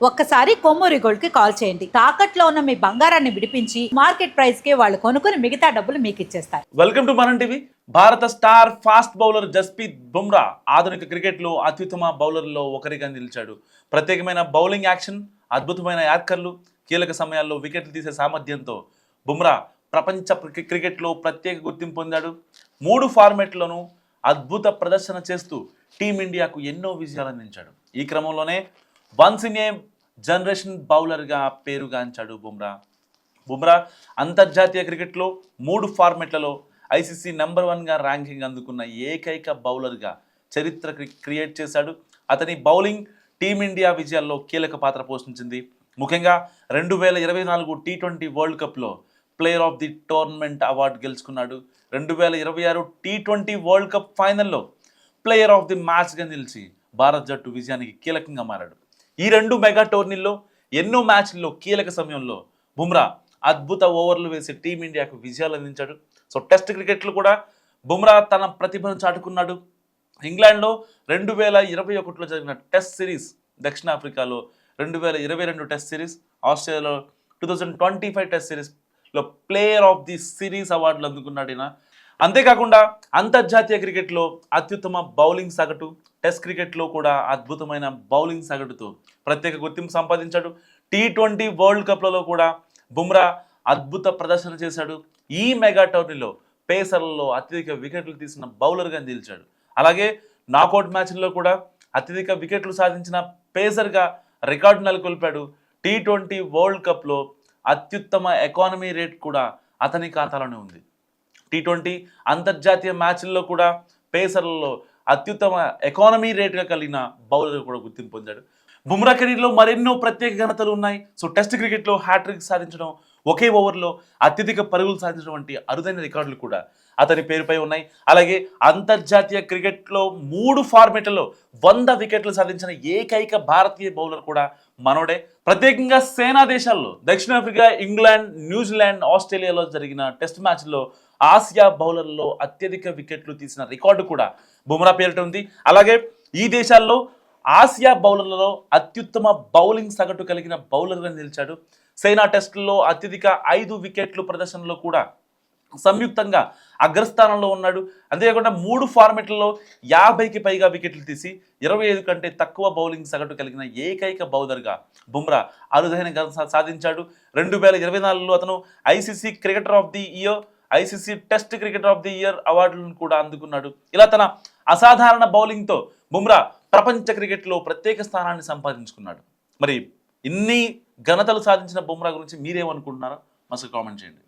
ఒక్కసారి కొమ్మూరి గోల్డ్ కి కాల్ చేయండి. తాకట్లో ఉన్న మీ బంగారాన్ని విడిపించి మార్కెట్ ప్రైస్ కి వాళ్ళు కొనుక్కుని మిగతా డబ్బులు మీకు ఇచ్చేస్తారు. వెల్కమ్ టు మనం టీవీ. భారత star fast bowler Jasprit Bumrah ఆధునిక క్రికెట్లో అత్యుత్తమ బౌలర్లలో ఒకరిగా నిలిచాడు. ప్రత్యేకమైన బౌలింగ్ యాక్షన్, అద్భుతమైన యార్కర్లు, కీలక సమయాల్లో వికెట్లు తీసే సామర్థ్యంతో బుమ్రా ప్రపంచ క్రికెట్లో ప్రత్యేక గుర్తింపు పొందాడు. 3 ఫార్మాట్లను అద్భుత ప్రదర్శన చేస్తూ టీమిండియాకు ఎన్నో విజయాలు అందించాడు. ఈ క్రమంలోనే వన్స్ ఇన్ ఏ జనరేషన్ బౌలర్గా పేరుగాంచాడు బుమ్రా అంతర్జాతీయ క్రికెట్లో 3 ఫార్మెట్లలో ఐసీసీ నెంబర్ 1గా ర్యాంకింగ్ అందుకున్న ఏకైక బౌలర్గా చరిత్ర క్రియేట్ చేశాడు. అతని బౌలింగ్ టీమిండియా విజయాల్లో కీలక పాత్ర పోషించింది. ముఖ్యంగా 2024 టీ20 వరల్డ్ కప్లో player of the tournament award గెలుచుకున్నాడు. 2026 టీ20 వరల్డ్ కప్ ఫైనల్లో ప్లేయర్ ఆఫ్ ది మ్యాచ్గా నిలిచి భారత్ జట్టు విజయానికి కీలకంగా మారాడు. ఈ 2 మెగా టోర్నీల్లో ఎన్నో మ్యాచ్ల్లో కీలక సమయంలో బుమ్రా అద్భుత ఓవర్లు వేసి టీమిండియాకు విజయాలు అందించాడు. సో టెస్ట్ క్రికెట్లో కూడా బుమ్రా తన ప్రతిభను చాటుకున్నాడు. ఇంగ్లాండ్లో 2021లో జరిగిన టెస్ట్ సిరీస్, దక్షిణాఫ్రికాలో 2022 టెస్ట్ సిరీస్, ఆస్ట్రేలియాలో 2025 టెస్ట్ సిరీస్లో ప్లేయర్ ఆఫ్ ది సిరీస్ అవార్డులు అందుకున్నాడు ఈయన. అంతేకాకుండా అంతర్జాతీయ క్రికెట్లో అత్యుత్తమ బౌలింగ్ సగటు, టెస్ట్ క్రికెట్లో కూడా అద్భుతమైన బౌలింగ్ సగటుతో ప్రత్యేక గుర్తింపు సంపాదించాడు. టీ20 వరల్డ్ కప్లలో కూడా బుమ్రా అద్భుత ప్రదర్శన చేశాడు. ఈ మెగా టోర్నీలో పేసర్లలో అత్యధిక వికెట్లు తీసిన బౌలర్గా నిలిచాడు. అలాగే నాకౌట్ మ్యాచ్ల్లో కూడా అత్యధిక వికెట్లు సాధించిన పేసర్గా రికార్డు నెలకొల్పాడు. టీ20 వరల్డ్ కప్లో అత్యుత్తమ ఎకానమీ రేట్ కూడా అతని ఖాతాలోనే ఉంది. టీ20 అంతర్జాతీయ మ్యాచ్ల్లో కూడా పేసర్లలో అత్యుత్తమ ఎకానమీ రేట్గా కలిగిన బౌలర్ కూడా గుర్తింపు పొందాడు. బుమ్రా కెరీర్లో మరెన్నో ప్రత్యేక ఘనతలు ఉన్నాయి. సో టెస్ట్ క్రికెట్లో హ్యాట్రిక్ సాధించడం, ఒకే ఓవర్లో అత్యధిక పరుగులు సాధించడం వంటి అరుదైన రికార్డులు కూడా అతని పేరుపై ఉన్నాయి. అలాగే అంతర్జాతీయ క్రికెట్లో 3 ఫార్మెట్లలో 100 వికెట్లు సాధించిన ఏకైక భారతీయ బౌలర్ కూడా మనోడే. ప్రత్యేకంగా సేనా దేశాల్లో దక్షిణాఫ్రికా, ఇంగ్లాండ్, న్యూజిలాండ్, ఆస్ట్రేలియాలో జరిగిన టెస్ట్ మ్యాచ్లో ఆసియా బౌలర్లలో అత్యధిక వికెట్లు తీసిన రికార్డు కూడా బుమ్రా పేరిట ఉంది. అలాగే ఈ దేశాల్లో ఆసియా బౌలర్లలో అత్యుత్తమ బౌలింగ్ సగటు కలిగిన బౌలర్గా నిలిచాడు. సేనా టెస్టుల్లో అత్యధిక 5 వికెట్లు ప్రదర్శనలో కూడా సంయుక్తంగా అగ్రస్థానంలో ఉన్నాడు. అంతేకాకుండా 3 ఫార్మెట్లలో 50కి పైగా వికెట్లు తీసి 25 కంటే తక్కువ బౌలింగ్ సగటు కలిగిన ఏకైక బౌలర్గా బుమ్రా అరుదైన ఘనత సాధించాడు. 2024లో అతను ICC cricketer of the year, ICC test cricketer of the year అవార్డులను కూడా అందుకున్నాడు. ఇలా తన అసాధారణ బౌలింగ్తో బుమ్రా ప్రపంచ క్రికెట్లో ప్రత్యేక స్థానాన్ని సంపాదించుకున్నాడు. మరి ఇన్ని ఘనతలు సాధించిన బుమ్రా గురించి మీరేమనుకుంటున్నారో మస్తు కామెంట్ చేయండి.